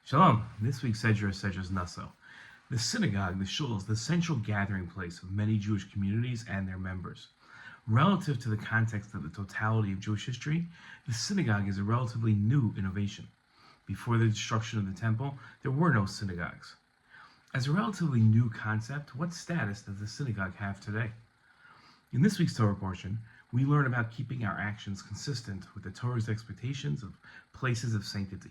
Shalom. This week's Sedra Nasso. The synagogue, the shul, is the central gathering place of many Jewish communities and their members. Relative to the context of the totality of Jewish history, the synagogue is a relatively new innovation. Before the destruction of the temple, there were no synagogues. As a relatively new concept, what status does the synagogue have today? In this week's Torah portion, we learn about keeping our actions consistent with the Torah's expectations of places of sanctity.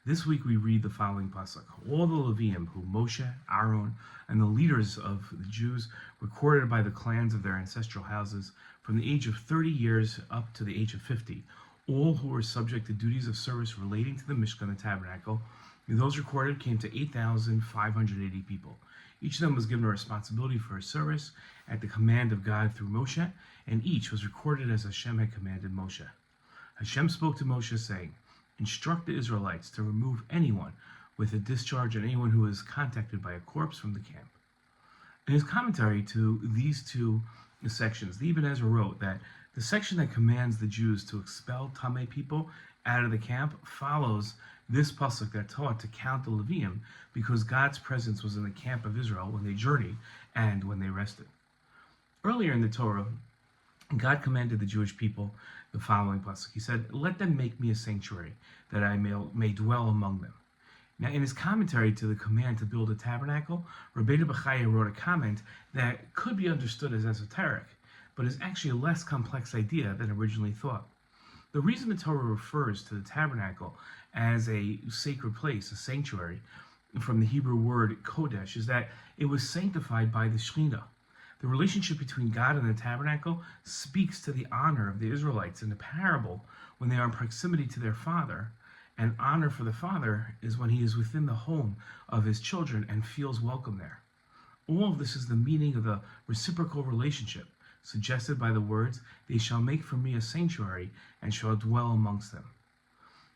This week we read the following pasuk. All the Leviim, who Moshe, Aaron, and the leaders of the Jews recorded by the clans of their ancestral houses from the age of 30 years up to the age of 50, all who were subject to duties of service relating to the Mishkan, the tabernacle, those recorded came to 8,580 people. Each of them was given a responsibility for his service at the command of God through Moshe, and each was recorded as Hashem had commanded Moshe. Hashem spoke to Moshe, saying, "Instruct the Israelites to remove anyone with a discharge and anyone who is contacted by a corpse from the camp." In his commentary to these two sections, the Ibn Ezra wrote that the section that commands the Jews to expel Tameh people out of the camp follows this pasuk that taught to count the Leviim, because God's presence was in the camp of Israel when they journeyed and when they rested. Earlier in the Torah, God commanded the Jewish people the following pasuk. He said, "Let them make me a sanctuary, that I may dwell among them." Now, in his commentary to the command to build a tabernacle, Rabbeinu Bechaya wrote a comment that could be understood as esoteric, but is actually a less complex idea than originally thought. The reason the Torah refers to the tabernacle as a sacred place, a sanctuary, from the Hebrew word kodesh, is that it was sanctified by the Shekhinah. The relationship between God and the tabernacle speaks to the honor of the Israelites in the parable when they are in proximity to their father, and honor for the father is when he is within the home of his children and feels welcome there. All of this is the meaning of the reciprocal relationship suggested by the words, "They shall make for me a sanctuary and shall dwell amongst them."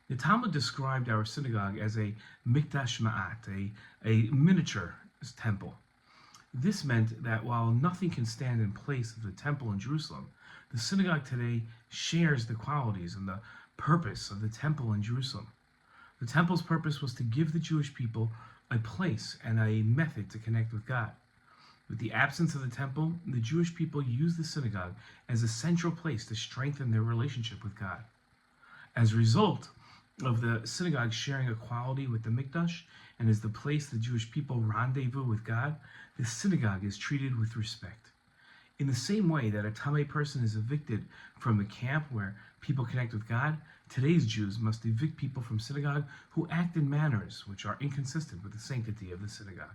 The Talmud described our synagogue as a mikdash ma'at, a miniature temple. This meant that while nothing can stand in place of the temple in Jerusalem, the synagogue today shares the qualities and the purpose of the temple in Jerusalem. The temple's purpose was to give the Jewish people a place and a method to connect with God. With the absence of the temple, the Jewish people used the synagogue as a central place to strengthen their relationship with God. As a result of the synagogue sharing a quality with the Mikdash and is the place the Jewish people rendezvous with God, the synagogue is treated with respect. In the same way that a Tameh person is evicted from the camp where people connect with God, today's Jews must evict people from synagogue who act in manners which are inconsistent with the sanctity of the synagogue.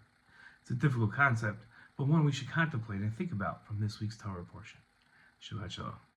It's a difficult concept, but one we should contemplate and think about from this week's Torah portion. Shabbat Shalom.